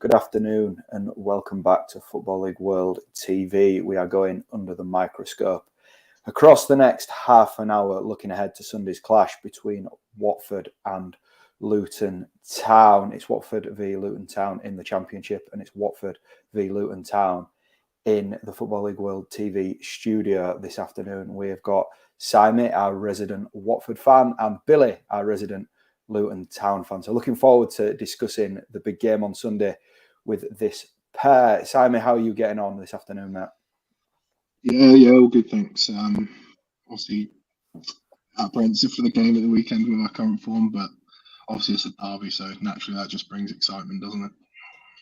Good afternoon and welcome back to Football League World TV. We are going under the microscope. Across the next half an hour, looking ahead to Sunday's clash between Watford and Luton Town. It's Watford v Luton Town in the Championship, and it's Watford v Luton Town in the Football League World TV studio this afternoon. We have got Simmey, our resident Watford fan, and Billy, our resident Luton Town fan. So looking forward to discussing the big game on Sunday with this pair. Simmey, how are you getting on this afternoon, mate? Yeah, all good, thanks. Obviously apprehensive for the game at the weekend with our current form, but obviously it's a derby, so naturally that just brings excitement, doesn't it?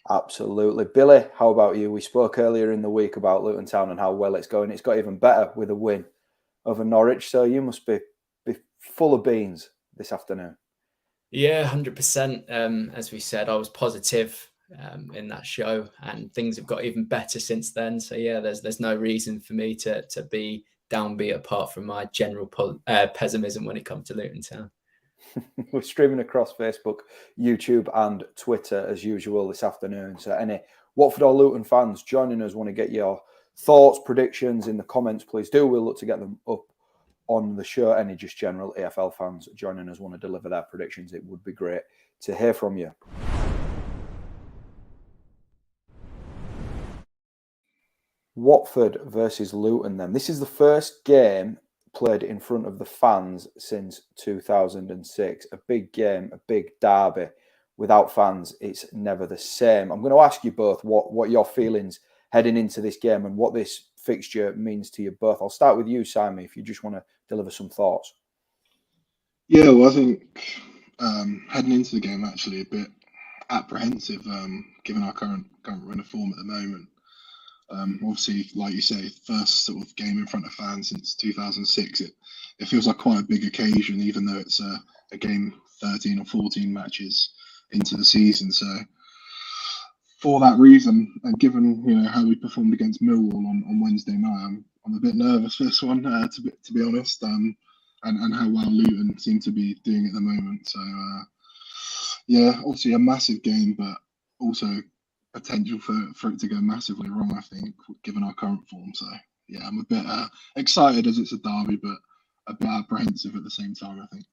Absolutely. Billy, how about you? We spoke earlier in the week about Luton Town and how well it's going. It's got even better with a win over Norwich, so you must be full of beans this afternoon. Yeah, 100%. As we said, I was positive in that show, and things have got even better since then. So yeah, there's no reason for me to be downbeat apart from my general pessimism when it comes to Luton Town. We're streaming across Facebook, YouTube and Twitter as usual this afternoon. So any Watford or Luton fans joining us, want to get your thoughts, predictions in the comments, please do. We'll look to get them up on the show. Any just general AFL fans joining us want to deliver their predictions, it would be great to hear from you. Watford versus Luton then. This is the first game played in front of the fans since 2006. A big game, a big derby. Without fans, it's never the same. I'm going to ask you both what your feelings heading into this game and what this fixture means to you both. I'll start with you, Simmey, if you just want to deliver some thoughts. Yeah, well, I think heading into the game actually a bit apprehensive, given our current run of form at the moment. Obviously, like you say, first sort of game in front of fans since 2006. It feels like quite a big occasion, even though it's a game 13 or 14 matches into the season. So for that reason, and given how we performed against Millwall on Wednesday night, I'm a bit nervous for this one, to be honest, and how well Luton seem to be doing at the moment. So yeah, obviously a massive game, but also potential for it to go massively wrong, I think, given our current form. So yeah, I'm a bit excited as it's a derby, but a bit apprehensive at the same time, I think.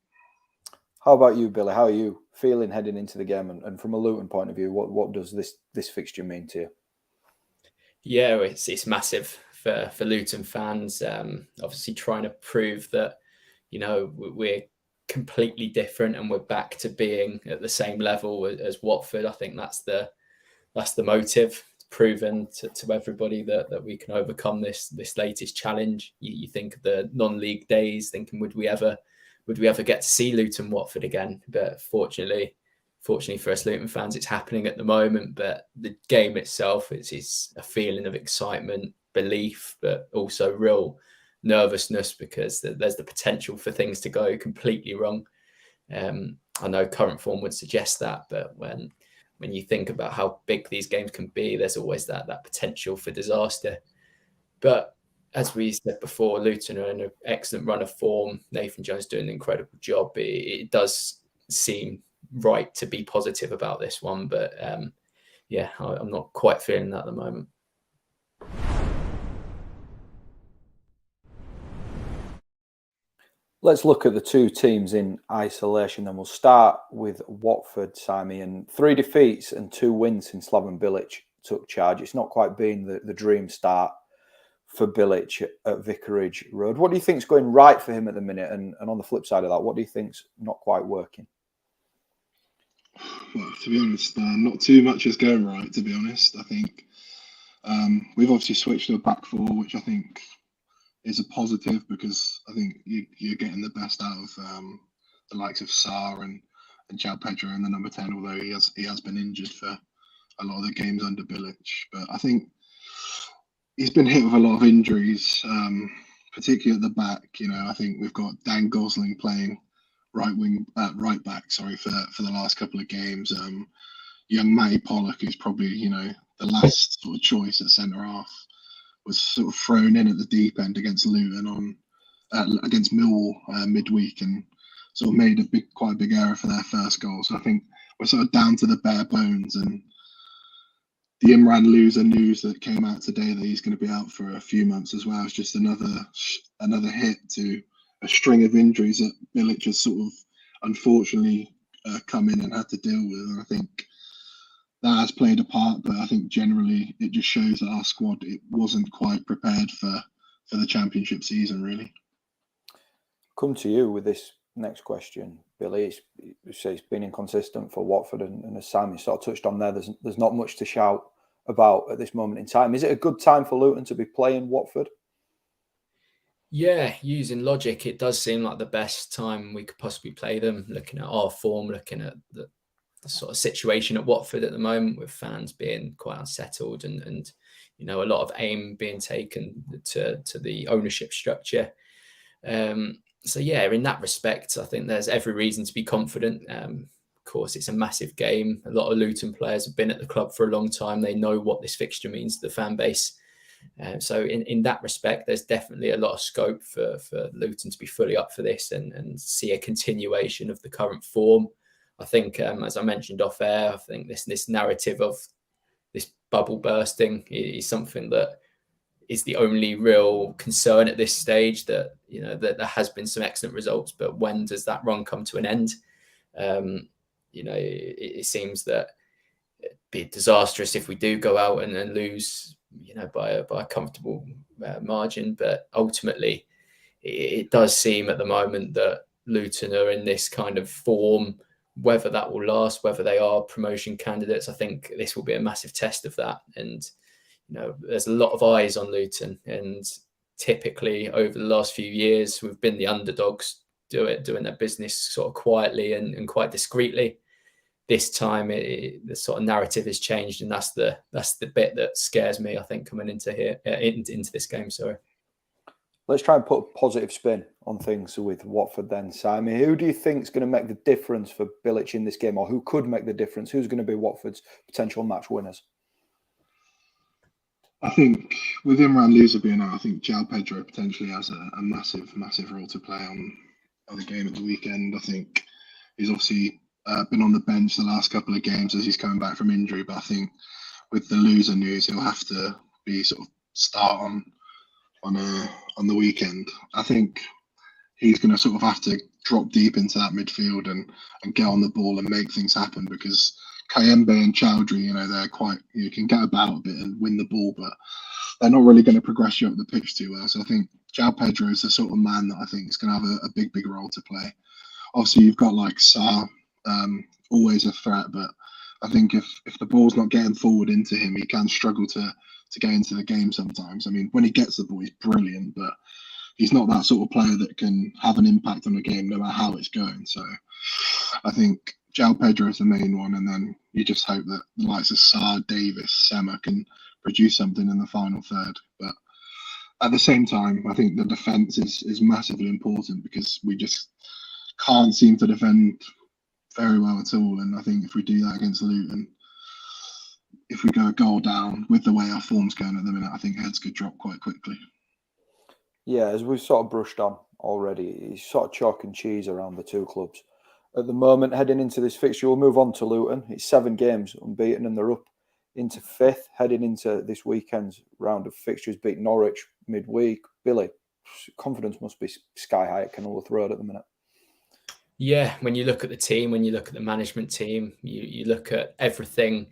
How about you, Billy? How are you feeling heading into the game? And from a Luton point of view, what does this fixture mean to you? Yeah, it's massive for Luton fans. Obviously trying to prove that, we're completely different and we're back to being at the same level as Watford. I think that's the motive, proven to everybody that we can overcome this latest challenge. You think of the non-league days, thinking would we ever get to see Luton Watford again? But fortunately for us Luton fans, it's happening at the moment. But the game itself is a feeling of excitement, belief, but also real nervousness because there's the potential for things to go completely wrong. I know current form would suggest that, but when you think about how big these games can be, there's always that potential for disaster. But as we said before, Luton are in an excellent run of form. Nathan Jones doing an incredible job. It does seem right to be positive about this one, but yeah, I'm not quite feeling that at the moment. Let's look at the two teams in isolation. Then we'll start with Watford, Simmey, and 3 defeats and 2 wins since Slaven Bilic took charge. It's not quite been the dream start for Bilic at Vicarage Road. What do you think is going right for him at the minute? And on the flip side of that, what do you think's not quite working? Well, to be honest, not too much is going right, to be honest. I think we've obviously switched to a back four, which I think is a positive because I think you're getting the best out of the likes of Sarr and João Pedro in the number 10, although he has been injured for a lot of the games under Bilic. But I think he's been hit with a lot of injuries, particularly at the back. I think we've got Dan Gosling playing right back, for the last couple of games. Young Matty Pollock is probably the last sort of choice at centre half, was sort of thrown in at the deep end against Luton against Millwall midweek and sort of made quite a big error for their first goal. So I think we're sort of down to the bare bones, and the Imran loser news that came out today that he's going to be out for a few months as well is just another hit to a string of injuries that Bilic has sort of unfortunately come in and had to deal with. And I think that has played a part, but I think generally it just shows that our squad, it wasn't quite prepared for the championship season, really. Come to you with this next question, Billy. It's been inconsistent for Watford, and as Simon sort of touched on there, there's not much to shout about at this moment in time. Is it a good time for Luton to be playing Watford? Yeah, using logic, it does seem like the best time we could possibly play them, looking at our form, looking at the sort of situation at Watford at the moment, with fans being quite unsettled and a lot of aim being taken to the ownership structure. So yeah, in that respect, I think there's every reason to be confident. Of course, it's a massive game. A lot of Luton players have been at the club for a long time. They know what this fixture means to the fan base. So in that respect, there's definitely a lot of scope for Luton to be fully up for this and see a continuation of the current form. I think, as I mentioned off air, I think this narrative of this bubble bursting is something that is the only real concern at this stage. That that there has been some excellent results, but when does that run come to an end? It seems that it'd be disastrous if we do go out and lose, by a comfortable margin. But ultimately, it does seem at the moment that Luton are in this kind of form. Whether that will last, whether they are promotion candidates, I think this will be a massive test of that. And there's a lot of eyes on Luton, and typically over the last few years, we've been the underdogs doing their business sort of quietly and quite discreetly. This time, the sort of narrative has changed, and that's the bit that scares me, I think, coming into this game. Sorry. Let's try and put a positive spin on things with Watford then, Simon. Who do you think is going to make the difference for Bilic in this game, or who could make the difference? Who's going to be Watford's potential match winners? I think with Imran loser being out, I think João Pedro potentially has a massive role to play on the game at the weekend. I think he's obviously been on the bench the last couple of games as he's coming back from injury, but I think with the loser news, he'll have to be sort of start on the weekend. I think he's going to sort of have to drop deep into that midfield and get on the ball and make things happen, because Kayembe and Chowdhury, they're quite, you can get about a bit and win the ball, but they're not really going to progress you up the pitch too well. So I think João Pedro is the sort of man that I think is going to have a big role to play. Obviously, you've got like Sarr, always a threat, but I think if the ball's not getting forward into him, he can struggle to get into the game sometimes. I mean, when he gets the ball, he's brilliant, but he's not that sort of player that can have an impact on the game no matter how it's going. So I think João Pedro is the main one, and then you just hope that the likes of Sarr, Davis, Sema can produce something in the final third. But at the same time, I think the defence is massively important, because we just can't seem to defend very well at all. And I think if we do that against Luton, if we go a goal down with the way our form's going at the minute, I think heads could drop quite quickly. Yeah, as we've sort of brushed on already, it's sort of chalk and cheese around the two clubs. At the moment, heading into this fixture, we'll move on to Luton. It's 7 games unbeaten, and they're up into 5th, heading into this weekend's round of fixtures, beat Norwich midweek. Billy, confidence must be sky high at Kenilworth Road at the minute. Yeah, when you look at the team, when you look at the management team, you look at everything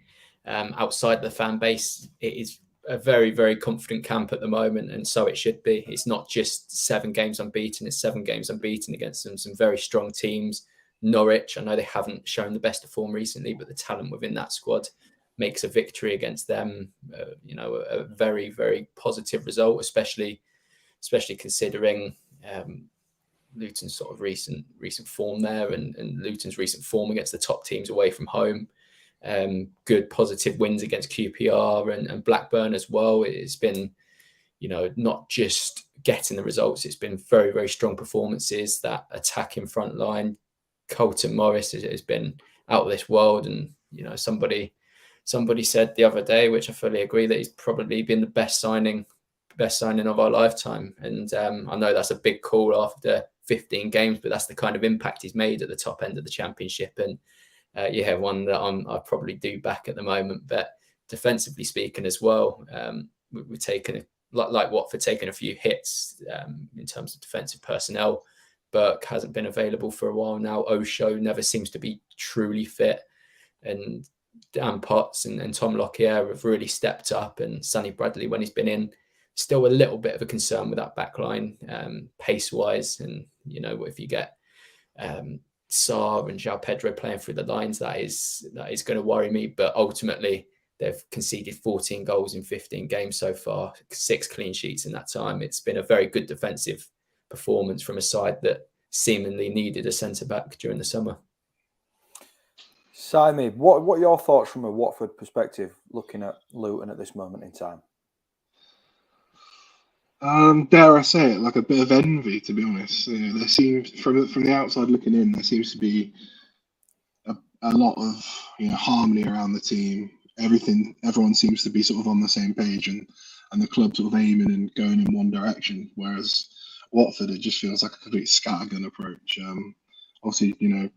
outside the fan base, it is a very confident camp at the moment, and so it should be. It's not just 7 games unbeaten, it's 7 games unbeaten against some very strong teams. Norwich, I know they haven't shown the best of form recently, but the talent within that squad makes a victory against them a very positive result, especially considering Luton's sort of recent form there, and Luton's recent form against the top teams away from home. Good positive wins against QPR and Blackburn as well. It's been, not just getting the results, it's been very strong performances. That attacking front line, Colton Morris has been out of this world, and somebody said the other day, which I fully agree, that he's probably been the best signing of our lifetime. And I know that's a big call after 15 games, but that's the kind of impact he's made at the top end of the Championship, and one that I probably do back at the moment. But defensively speaking as well. We've taken, like Watford, taken a few hits in terms of defensive personnel. Burke hasn't been available for a while now. Osho never seems to be truly fit. And Dan Potts and Tom Lockyer have really stepped up. And Sonny Bradley, when he's been in, still a little bit of a concern with that back line, pace-wise. And, you know, if you get Sarr and João Pedro playing through the lines, that is going to worry me. But ultimately, they've conceded 14 goals in 15 games so far, 6 clean sheets in that time. It's been a very good defensive performance from a side that seemingly needed a centre-back during the summer. Simmey, what are your thoughts from a Watford perspective, looking at Luton at this moment in time? Dare I say it, like a bit of envy, to be honest. There seems, from the outside looking in, there seems to be a lot of harmony around the team. Everyone seems to be sort of on the same page, and the club sort of aiming and going in one direction. Whereas Watford, it just feels like a complete scattergun approach. Obviously,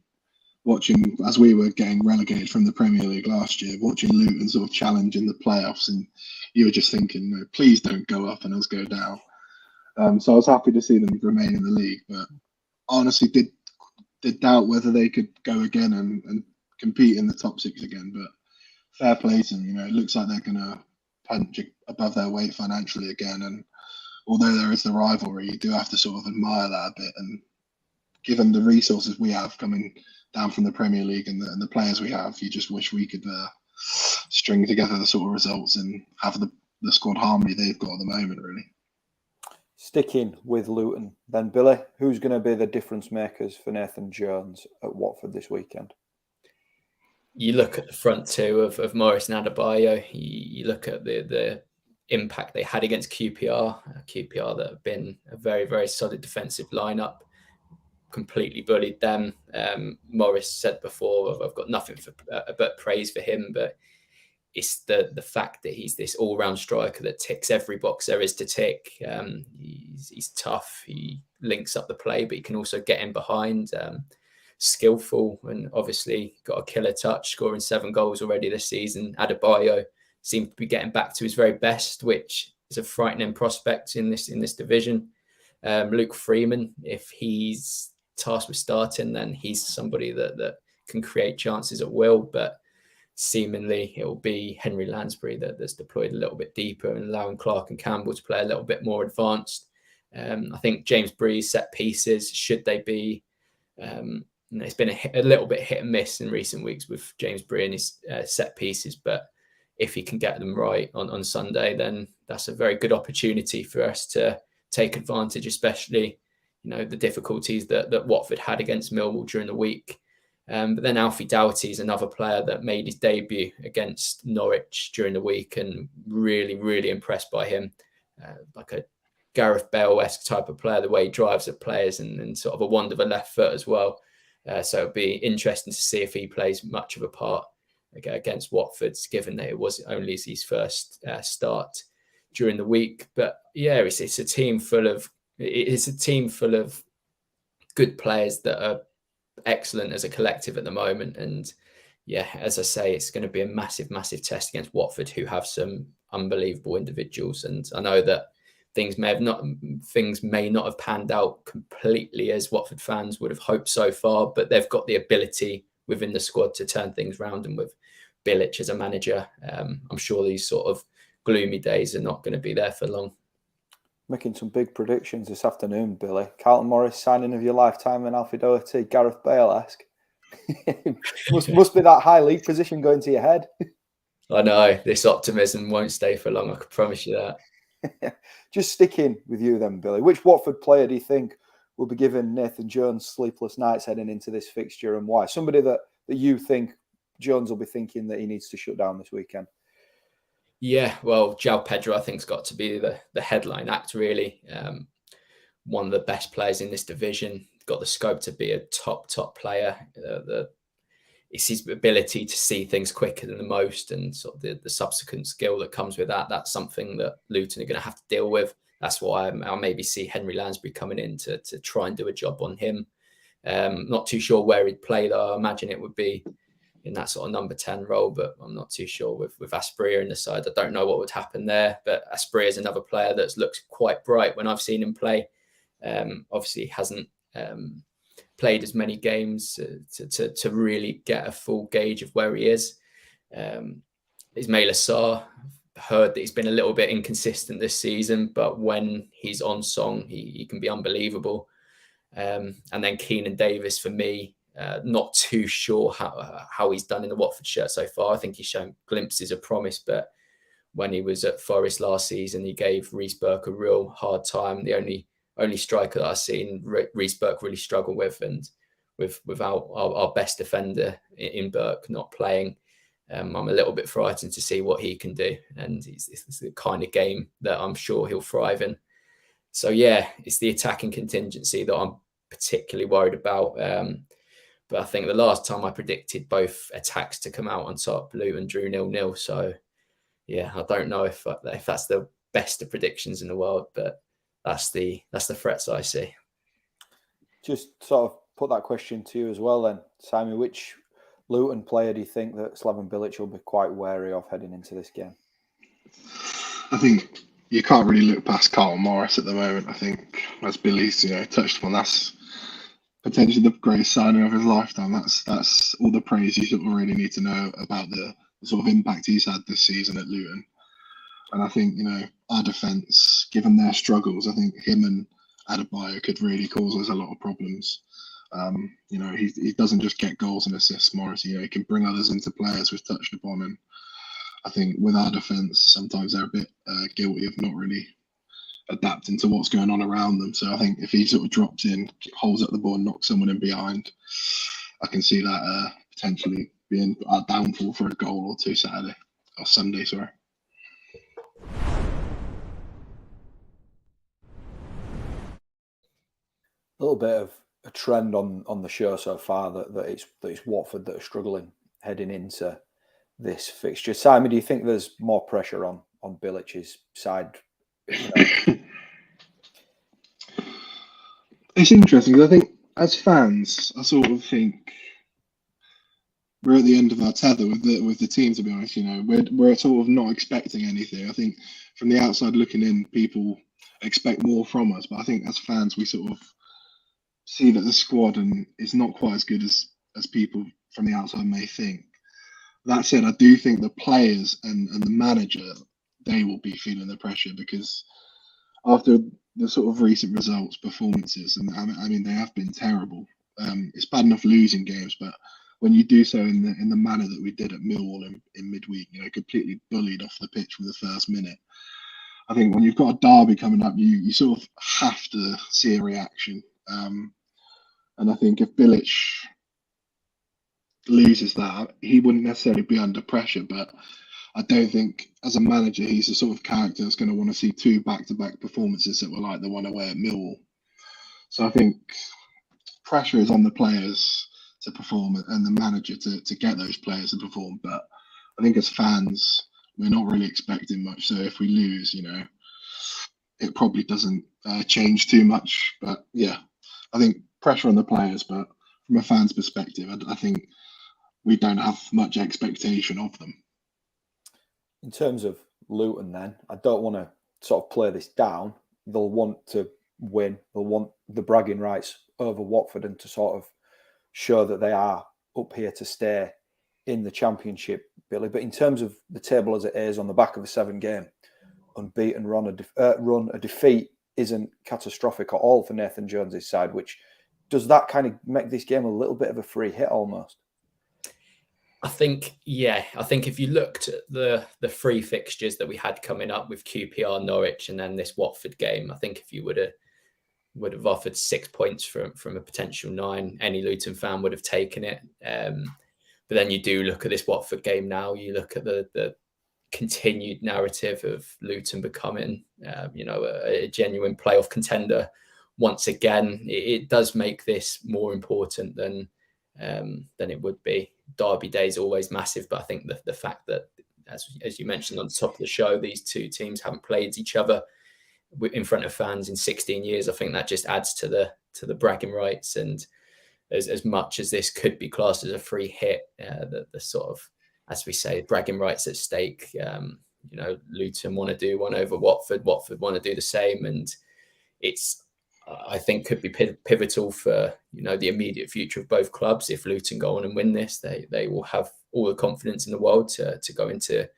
watching as we were getting relegated from the Premier League last year, watching Luton sort of challenge in the playoffs, and you were just thinking, no, please don't go up and us go down. So I was happy to see them remain in the league, but honestly did doubt whether they could go again and compete in the top 6 again. But fair play to them. It looks like they're going to punch above their weight financially again. And although there is the rivalry, you do have to sort of admire that a bit. And given the resources we have coming down from the Premier League and the players we have, you just wish we could string together the sort of results and have the squad harmony they've got at the moment, really. Sticking with Luton, then Billy, who's going to be the difference makers for Nathan Jones at Watford this weekend? You look at the front two of Morris and Adebayo. You look at the impact they had against QPR that have been a very, very solid defensive lineup. Completely bullied them. Morris said before, I've got nothing but praise for him, but it's the fact that he's this all-round striker that ticks every box there is to tick. He's tough. He links up the play, but he can also get in behind. Skillful, and obviously got a killer touch, scoring 7 goals already this season. Adebayo seems to be getting back to his very best, which is a frightening prospect in this division. Luke Freeman, if he's tasked with starting, then he's somebody that can create chances at will, but seemingly it will be Henry Lansbury that's deployed a little bit deeper and allowing Clark and Campbell to play a little bit more advanced. I think James Bree's set pieces, should they be it's been a little bit hit and miss in recent weeks with James Bree and his set pieces, but if he can get them right on Sunday, then that's a very good opportunity for us to take advantage, especially the difficulties that Watford had against Millwall during the week. But then Alfie Doughty is another player that made his debut against Norwich during the week, and really, really impressed by him. Like a Gareth Bale-esque type of player, the way he drives at players, and sort of a wand of a left foot as well. So it'll be interesting to see if he plays much of a part against Watford, given that it was only his first start during the week. But yeah, it's a team full of good players that are excellent as a collective at the moment. And yeah, as I say, it's going to be a massive, massive test against Watford, who have some unbelievable individuals. And I know that things may not have panned out completely as Watford fans would have hoped so far, but they've got the ability within the squad to turn things around. And with Bilic as a manager, I'm sure these sort of gloomy days are not going to be there for long. Making some big predictions this afternoon, Billy. Carlton Morris signing of your lifetime and Alfie Doherty, Gareth Bale-esque. must be that high league position going to your head. I know, this optimism won't stay for long, I can promise you that. Just sticking with you then, Billy. Which Watford player do you think will be giving Nathan Jones sleepless nights heading into this fixture, and why? Somebody that you think Jones will be thinking that he needs to shut down this weekend? Yeah, well, João Pedro, I think, has got to be the headline act, really. One of the best players in this division, got the scope to be a top player. It's his ability to see things quicker than the most, and sort of the subsequent skill that comes with that. That's something that Luton are going to have to deal with. That's why I'll maybe see Henry Lansbury coming in to try and do a job on him. Not too sure where he'd play, though. I imagine it would be in that sort of number 10 role, but I'm not too sure with Asprilla in the side. I don't know what would happen there, but Asprilla is another player that's looked quite bright when I've seen him play. Obviously hasn't played as many games to really get a full gauge of where he is. Ismail Assar, heard that he's been a little bit inconsistent this season, but when he's on song, he can be unbelievable. And then Keenan Davis, for me, not too sure how he's done in the Watford shirt so far. I think he's shown glimpses of promise, but when he was at Forest last season, he gave Reece Burke a real hard time. The only striker that I've seen Reece Burke really struggle with, and without our best defender in Burke not playing, I'm a little bit frightened to see what he can do. And it's the kind of game that I'm sure he'll thrive in. So yeah, it's the attacking contingency that I'm particularly worried about. But I think the last time I predicted both attacks to come out on top, Luton drew 0-0. So yeah, I don't know if that's the best of predictions in the world, but that's the threats I see. Just sort of put that question to you as well then, Simon. Which Luton player do you think that Slaven Bilic will be quite wary of heading into this game? I think you can't really look past Carl Morris at the moment. I think, as Billy's touched upon, that's potentially the greatest signing of his lifetime. That's all the praise you sort of really need to know about the sort of impact he's had this season at Luton. And I think, our defence, given their struggles, I think him and Adebayo could really cause us a lot of problems. He doesn't just get goals and assists, Morris. He can bring others into play, as we've touched upon. And I think with our defence, sometimes they're a bit guilty of not really adapting to what's going on around them. So I think if he sort of drops in, holds up the ball, and knocks someone in behind, I can see that potentially being a downfall for a goal or two Sunday. Sorry. A little bit of a trend on the show so far that it's Watford that are struggling heading into this fixture. Simon, do you think there's more pressure on Bilic's side? It's interesting because I think as fans, I sort of think we're at the end of our tether with the team. To be honest, we're sort of not expecting anything. I think from the outside looking in, people expect more from us, but I think as fans, we sort of see that the squad and is not quite as good as people from the outside may think. That said, I do think the players and the manager, they will be feeling the pressure, because after the sort of recent performances, and I mean they have been terrible. It's bad enough losing games, but when you do so in the manner that we did at Millwall in midweek, completely bullied off the pitch from the first minute, I think when you've got a derby coming up, you sort of have to see a reaction. And I think if Bilic loses that, he wouldn't necessarily be under pressure, but I don't think as a manager he's the sort of character that's going to want to see two back-to-back performances that were like the one away at Millwall. So I think pressure is on the players to perform and the manager to get those players to perform. But I think as fans, we're not really expecting much. So if we lose, it probably doesn't change too much. But yeah, I think pressure on the players, but from a fan's perspective, I think we don't have much expectation of them. In terms of Luton then, I don't want to sort of play this down. They'll want to win. They'll want the bragging rights over Watford and to sort of show that they are up here to stay in the Championship, Billy. But in terms of the table as it is, on the back of a 7-game unbeaten run, a defeat isn't catastrophic at all for Nathan Jones's side, which does that kind of make this game a little bit of a free hit almost? I think if you looked at the three fixtures that we had coming up with QPR, Norwich, and then this Watford game, I think if you would have offered 6 points from a potential 9, any Luton fan would have taken it. But then you do look at this Watford game now, you look at the continued narrative of Luton becoming, a genuine playoff contender once again. It does make this more important than it would be. Derby Day is always massive, but I think the fact that, as you mentioned on the top of the show, these two teams haven't played each other in front of fans in 16 years, I think that just adds to the bragging rights. And as much as this could be classed as a free hit, the sort of, as we say, bragging rights at stake. Luton want to do one over Watford. Watford want to do the same, and it's, I think, could be pivotal for the immediate future of both clubs. If Luton go on and win this, they will have all the confidence in the world to go into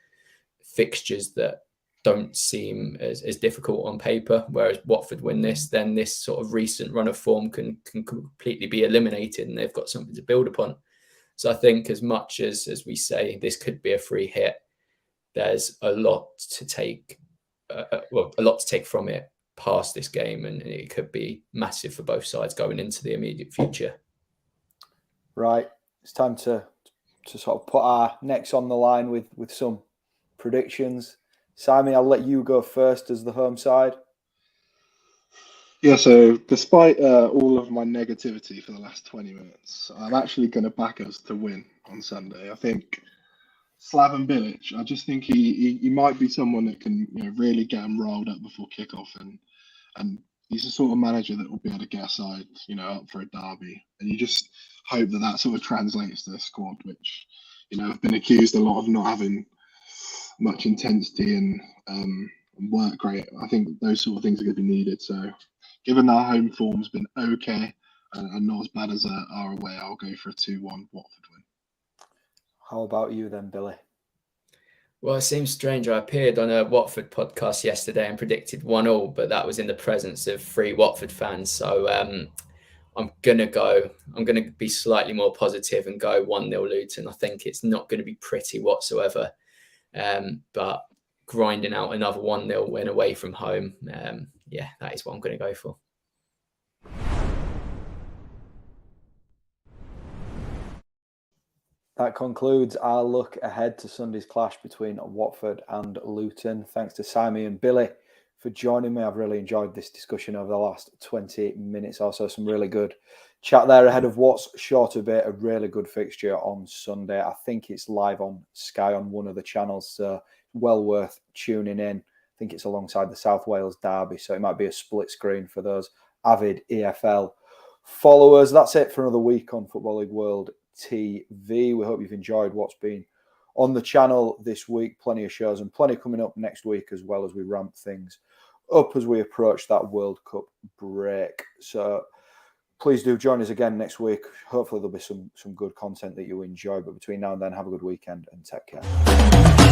fixtures that don't seem as difficult on paper. Whereas Watford win this, then this sort of recent run of form can completely be eliminated, and they've got something to build upon. So I think, as much as we say this could be a free hit, there's a lot to take, from it past this game, and it could be massive for both sides going into the immediate future. Right, it's time to sort of put our necks on the line with some predictions. Simmey, I'll let you go first as the home side. Yeah, so despite all of my negativity for the last 20 minutes, I'm actually going to back us to win on Sunday. I think Slaven Bilic, I just think he might be someone that can really get him rolled up before kickoff, and he's the sort of manager that will be able to get a side up for a derby, and you just hope that sort of translates to the squad, which have been accused a lot of not having much intensity and work rate. I think those sort of things are going to be needed. So, given our home form's been okay and not as bad as our away, I'll go for a 2-1 Watford win. How about you then, Billy? Well, it seems strange. I appeared on a Watford podcast yesterday and predicted 1-1, but that was in the presence of 3 Watford fans. So I'm going to be slightly more positive and go 1-0 Luton. I think it's not going to be pretty whatsoever. But grinding out another 1-0 win away from home, that is what I'm going to go for. That concludes our look ahead to Sunday's clash between Watford and Luton. Thanks to Simmey and Billy for joining me. I've really enjoyed this discussion over the last 20 minutes or so. Some really good chat there ahead of what's sure to be a really good fixture on Sunday. I think it's live on Sky on one of the channels, so well worth tuning in. I think it's alongside the South Wales derby, so it might be a split screen for those avid EFL followers. That's it for another week on Football League World TV. We hope you've enjoyed what's been on the channel this week. Plenty of shows and plenty coming up next week, as well as we ramp things up as we approach that World Cup break. So please do join us again next week. Hopefully there'll be some good content that you enjoy. But between now and then, have a good weekend and take care.